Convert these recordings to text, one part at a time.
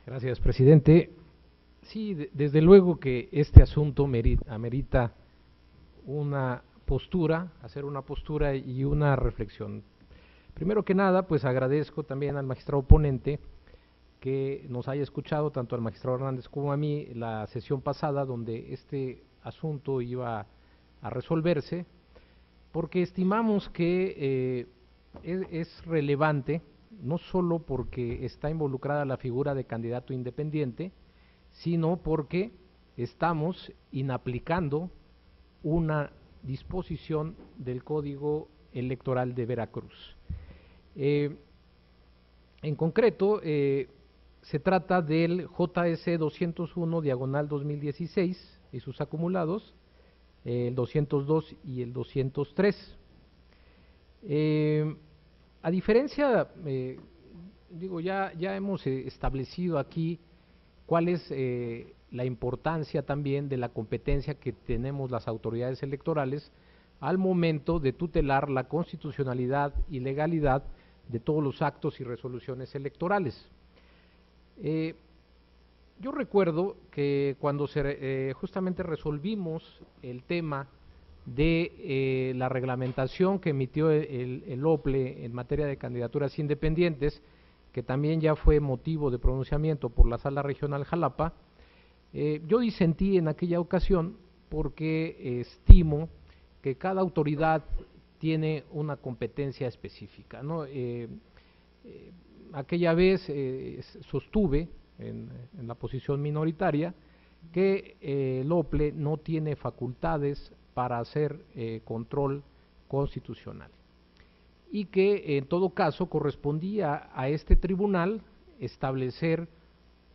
Gracias, presidente. Sí, desde luego que este asunto amerita una postura, hacer una postura y una reflexión. Primero que nada, pues agradezco también al magistrado ponente que nos haya escuchado, tanto al magistrado Hernández como a mí, la sesión pasada donde este asunto iba a resolverse, porque estimamos que es relevante, no solo porque está involucrada la figura de candidato independiente, sino porque estamos inaplicando una disposición del Código Electoral de Veracruz. En concreto, se trata del JS 201 diagonal 2016 y sus acumulados, el 202 y el 203. A diferencia, ya hemos establecido aquí cuál es la importancia también de la competencia que tenemos las autoridades electorales al momento de tutelar la constitucionalidad y legalidad de todos los actos y resoluciones electorales. Yo recuerdo que cuando justamente resolvimos el tema de la reglamentación que emitió el OPLE en materia de candidaturas independientes, que también ya fue motivo de pronunciamiento por la Sala Regional Jalapa, yo disentí en aquella ocasión porque estimo que cada autoridad tiene una competencia específica, ¿no? Aquella vez sostuve en la posición minoritaria que el OPLE no tiene facultades para hacer control constitucional y que en todo caso correspondía a este tribunal establecer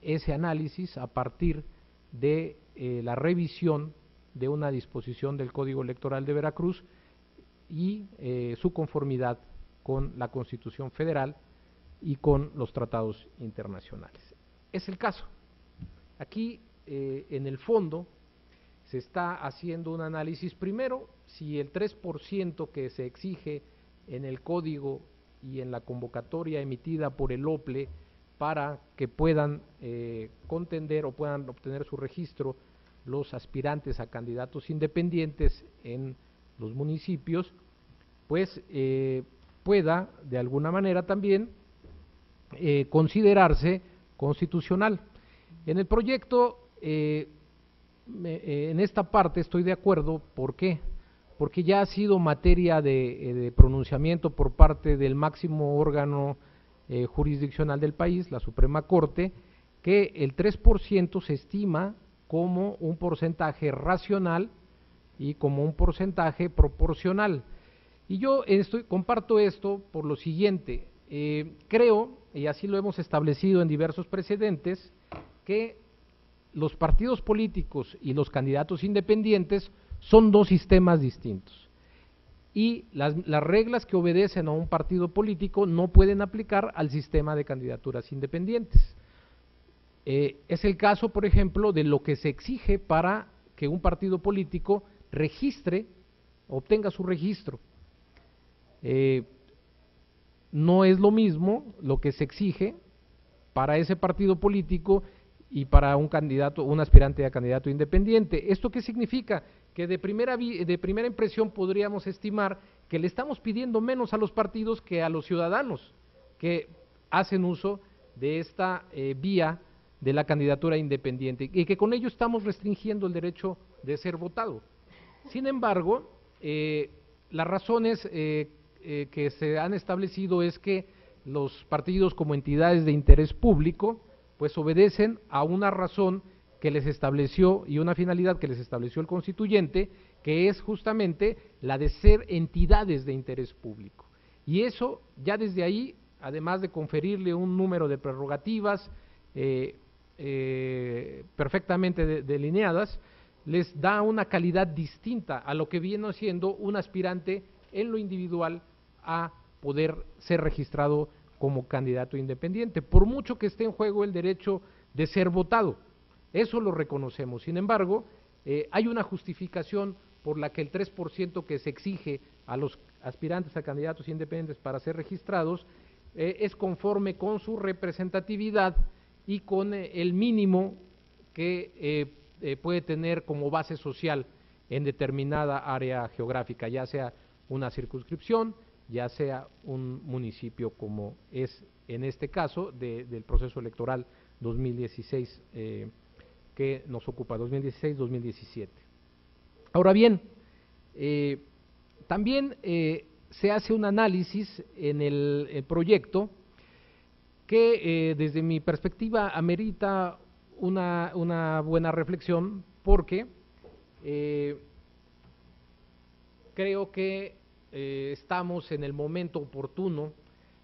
ese análisis a partir de la revisión de una disposición del Código Electoral de Veracruz y su conformidad con la Constitución Federal y con los tratados internacionales. Es el caso. Aquí, en el fondo, se está haciendo un análisis primero, si el 3% que se exige en el código y en la convocatoria emitida por el OPLE para que puedan contender o puedan obtener su registro los aspirantes a candidatos independientes en los municipios, pues pueda de alguna manera también considerarse constitucional. En el proyecto, en esta parte estoy de acuerdo. ¿Por qué? Porque ya ha sido materia de pronunciamiento por parte del máximo órgano jurisdiccional del país, la Suprema Corte, que el 3% se estima como un porcentaje racional y como un porcentaje proporcional. Y yo comparto esto por lo siguiente, creo, y así lo hemos establecido en diversos precedentes, que los partidos políticos y los candidatos independientes son dos sistemas distintos y las reglas que obedecen a un partido político no pueden aplicar al sistema de candidaturas independientes. Es el caso, por ejemplo, de lo que se exige para que un partido político obtenga su registro. No es lo mismo lo que se exige para ese partido político y para un aspirante a candidato independiente. ¿Esto qué significa? Que de primera impresión podríamos estimar que le estamos pidiendo menos a los partidos que a los ciudadanos que hacen uso de esta vía de la candidatura independiente y que con ello estamos restringiendo el derecho de ser votado. Sin embargo, las razones que se han establecido es que los partidos como entidades de interés público pues obedecen a una razón que les estableció y una finalidad que les estableció el constituyente, que es justamente la de ser entidades de interés público. Y eso ya desde ahí, además de conferirle un número de prerrogativas perfectamente delineadas, les da una calidad distinta a lo que viene siendo un aspirante en lo individual a poder ser registrado como candidato independiente, por mucho que esté en juego el derecho de ser votado. Eso lo reconocemos. Sin embargo, hay una justificación por la que el 3% que se exige a los aspirantes a candidatos independientes para ser registrados es conforme con su representatividad y con el mínimo que puede tener como base social en determinada área geográfica, ya sea una circunscripción, ya sea un municipio, como es en este caso del proceso electoral 2016 que nos ocupa, 2016-2017. Ahora bien, también se hace un análisis en el proyecto que desde mi perspectiva amerita una buena reflexión, porque creo que estamos en el momento oportuno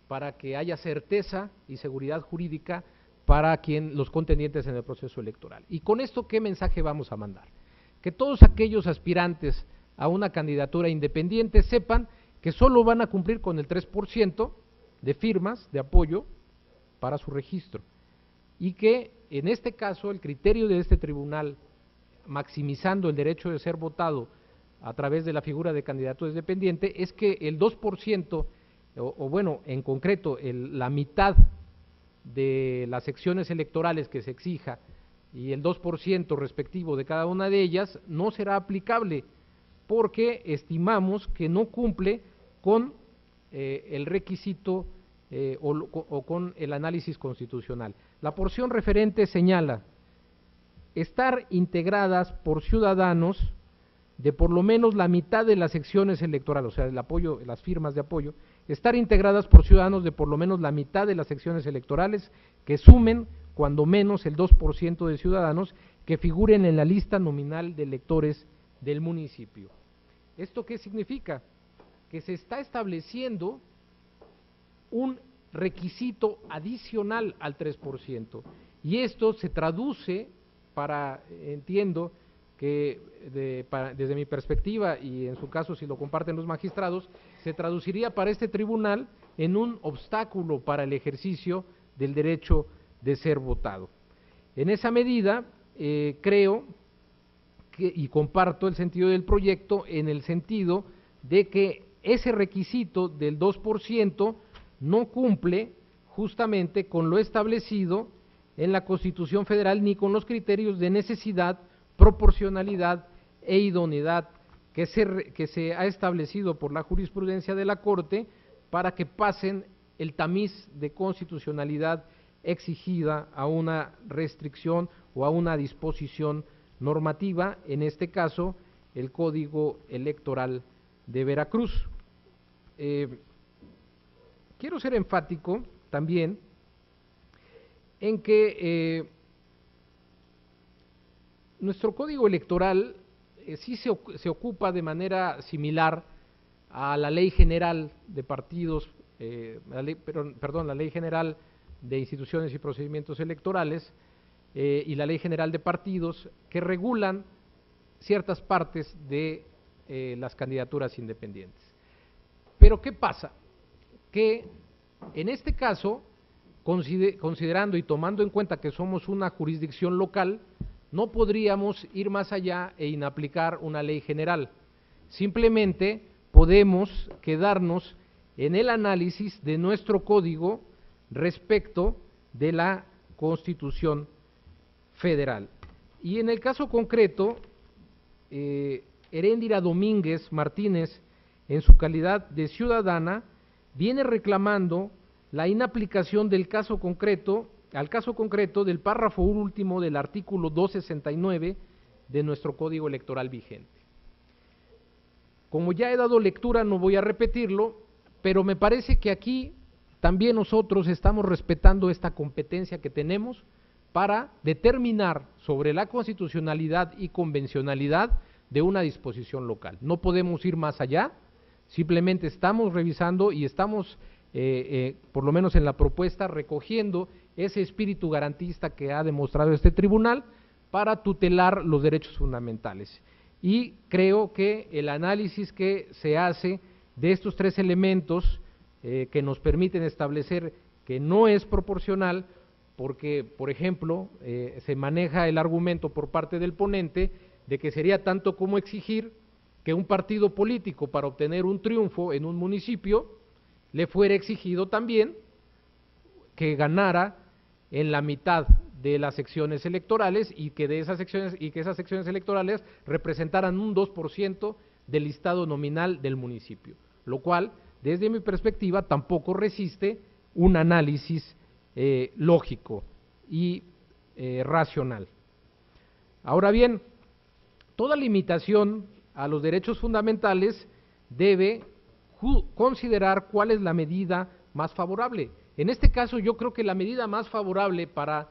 para que haya certeza y seguridad jurídica para los contendientes en el proceso electoral. Y con esto, ¿qué mensaje vamos a mandar? Que todos aquellos aspirantes a una candidatura independiente sepan que solo van a cumplir con el 3% de firmas de apoyo para su registro, y que en este caso el criterio de este tribunal, maximizando el derecho de ser votado a través de la figura de candidato independiente, es que el 2%, o bueno, en concreto, la mitad de las secciones electorales que se exija y el 2% respectivo de cada una de ellas no será aplicable, porque estimamos que no cumple con el requisito o con el análisis constitucional. La porción referente señala estar integradas por ciudadanos de por lo menos la mitad de las secciones electorales, o sea, el apoyo, las firmas de apoyo, estar integradas por ciudadanos de por lo menos la mitad de las secciones electorales que sumen cuando menos el 2% de ciudadanos que figuren en la lista nominal de electores del municipio. ¿Esto qué significa? Que se está estableciendo un requisito adicional al 3%, y esto se traduce entiendo que desde mi perspectiva, y en su caso si lo comparten los magistrados, se traduciría para este tribunal en un obstáculo para el ejercicio del derecho de ser votado. En esa medida, creo y comparto el sentido del proyecto, en el sentido de que ese requisito del 2% no cumple justamente con lo establecido en la Constitución Federal, ni con los criterios de necesidad, proporcionalidad e idoneidad que se ha establecido por la jurisprudencia de la Corte para que pasen el tamiz de constitucionalidad exigida a una restricción o a una disposición normativa, en este caso el Código Electoral de Veracruz. Quiero ser enfático también en que nuestro Código Electoral sí se ocupa de manera similar a la Ley General de Partidos, la Ley General de Instituciones y Procedimientos Electorales y la Ley General de Partidos, que regulan ciertas partes de las candidaturas independientes. Pero ¿qué pasa? Que en este caso, considerando y tomando en cuenta que somos una jurisdicción local, no podríamos ir más allá e inaplicar una ley general. Simplemente podemos quedarnos en el análisis de nuestro código respecto de la Constitución Federal. Y en el caso concreto, Heréndira Domínguez Martínez, en su calidad de ciudadana, viene reclamando la inaplicación al caso concreto del párrafo último del artículo 269 de nuestro Código Electoral vigente. Como ya he dado lectura, no voy a repetirlo, pero me parece que aquí también nosotros estamos respetando esta competencia que tenemos para determinar sobre la constitucionalidad y convencionalidad de una disposición local. No podemos ir más allá, simplemente estamos revisando y estamos, por lo menos en la propuesta, recogiendo ese espíritu garantista que ha demostrado este tribunal para tutelar los derechos fundamentales. Y creo que el análisis que se hace de estos tres elementos que nos permiten establecer que no es proporcional, porque, por ejemplo, se maneja el argumento por parte del ponente de que sería tanto como exigir que un partido político, para obtener un triunfo en un municipio, le fuera exigido también que ganara en la mitad de las secciones electorales y que esas secciones electorales representaran un 2% del listado nominal del municipio, lo cual, desde mi perspectiva, tampoco resiste un análisis lógico y racional. Ahora bien, toda limitación a los derechos fundamentales debe considerar cuál es la medida más favorable. En este caso, yo creo que la medida más favorable para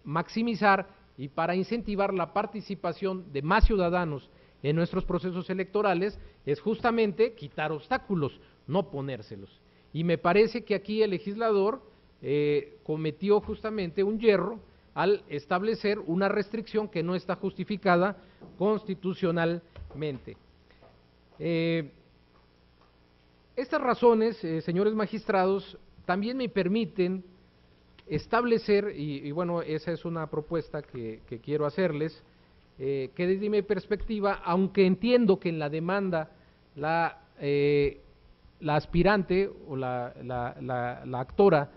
maximizar y para incentivar la participación de más ciudadanos en nuestros procesos electorales es justamente quitar obstáculos, no ponérselos. Y me parece que aquí el legislador cometió justamente un yerro al establecer una restricción que no está justificada constitucionalmente. Estas razones, señores magistrados, también me permiten establecer, y bueno, esa es una propuesta que quiero hacerles, que desde mi perspectiva, aunque entiendo que en la demanda la aspirante o la actora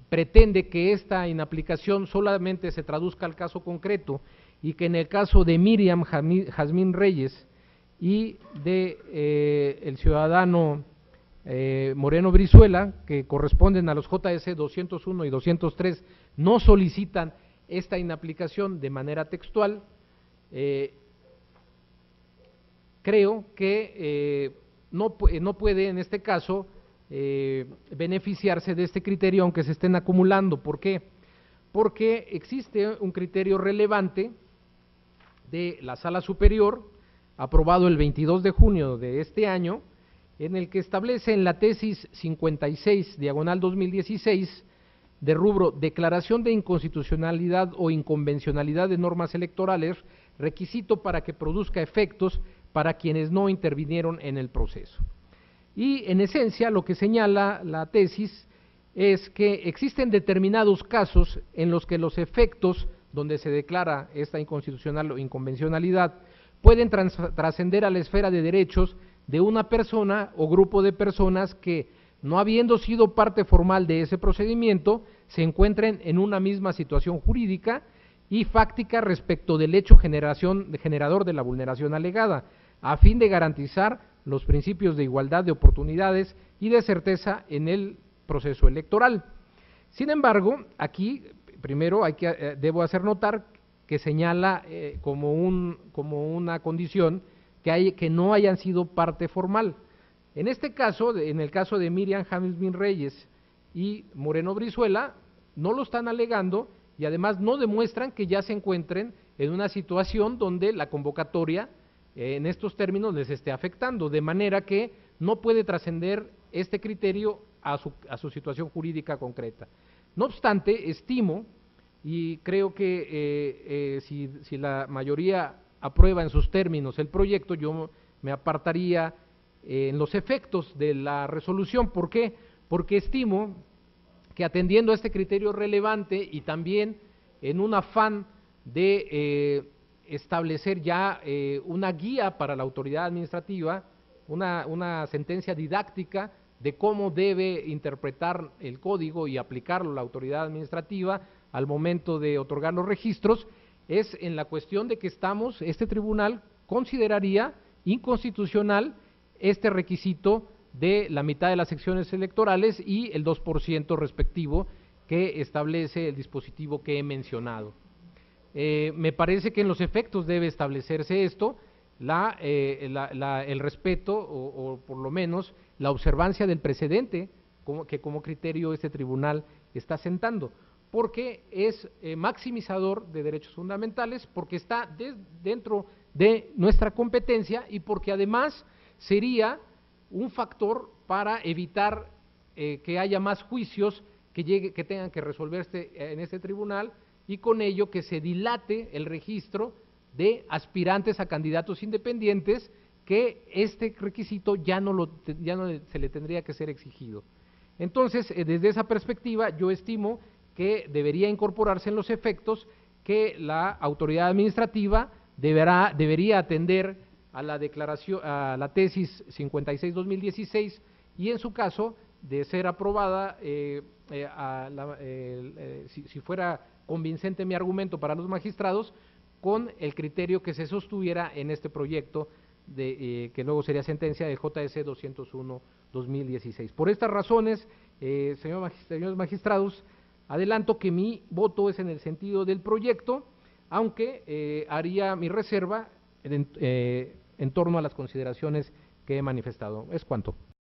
pretende que esta inaplicación solamente se traduzca al caso concreto y que en el caso de Miriam Jazmín Reyes y de el ciudadano Moreno Brizuela, que corresponden a los JS 201 y 203, no solicitan esta inaplicación de manera textual, creo que no puede en este caso beneficiarse de este criterio aunque se estén acumulando. ¿Por qué? Porque existe un criterio relevante de la Sala Superior, aprobado el 22 de junio de este año, en el que establece en la tesis 56/2016, de rubro declaración de inconstitucionalidad o inconvencionalidad de normas electorales, requisito para que produzca efectos para quienes no intervinieron en el proceso. Y en esencia lo que señala la tesis es que existen determinados casos en los que los efectos donde se declara esta inconstitucional o inconvencionalidad pueden trascender a la esfera de derechos de una persona o grupo de personas que, no habiendo sido parte formal de ese procedimiento, se encuentren en una misma situación jurídica y fáctica respecto del hecho generador de la vulneración alegada, a fin de garantizar los principios de igualdad de oportunidades y de certeza en el proceso electoral. Sin embargo, aquí primero debo hacer notar que señala como una condición que no hayan sido parte formal. En este caso, en el caso de Miriam Jazmín Reyes y Moreno Brizuela, no lo están alegando y además no demuestran que ya se encuentren en una situación donde la convocatoria en estos términos les esté afectando, de manera que no puede trascender este criterio a su situación jurídica concreta. No obstante, estimo y creo que si la mayoría aprueba en sus términos el proyecto, yo me apartaría en los efectos de la resolución. ¿Por qué? Porque estimo que atendiendo a este criterio relevante y también en un afán de establecer ya una guía para la autoridad administrativa, una sentencia didáctica de cómo debe interpretar el código y aplicarlo la autoridad administrativa al momento de otorgar los registros, es en la cuestión de que este tribunal consideraría inconstitucional este requisito de la mitad de las secciones electorales y el 2% respectivo que establece el dispositivo que he mencionado. Me parece que en los efectos debe establecerse esto, el respeto o por lo menos la observancia del precedente que como criterio este tribunal está sentando, porque es maximizador de derechos fundamentales, porque está dentro de nuestra competencia y porque además sería un factor para evitar que haya más juicios que tengan que resolverse en este tribunal y con ello que se dilate el registro de aspirantes a candidatos independientes, que este requisito ya no se le tendría que ser exigido. Entonces, desde esa perspectiva, yo estimo que debería incorporarse en los efectos que la autoridad administrativa debería atender a la declaración, a la tesis 56/2016 y en su caso de ser aprobada, si fuera convincente mi argumento para los magistrados, con el criterio que se sostuviera en este proyecto que luego sería sentencia de JS 201/2016. Por estas razones, señores magistrados, adelanto que mi voto es en el sentido del proyecto, aunque haría mi reserva en torno a las consideraciones que he manifestado. Es cuanto.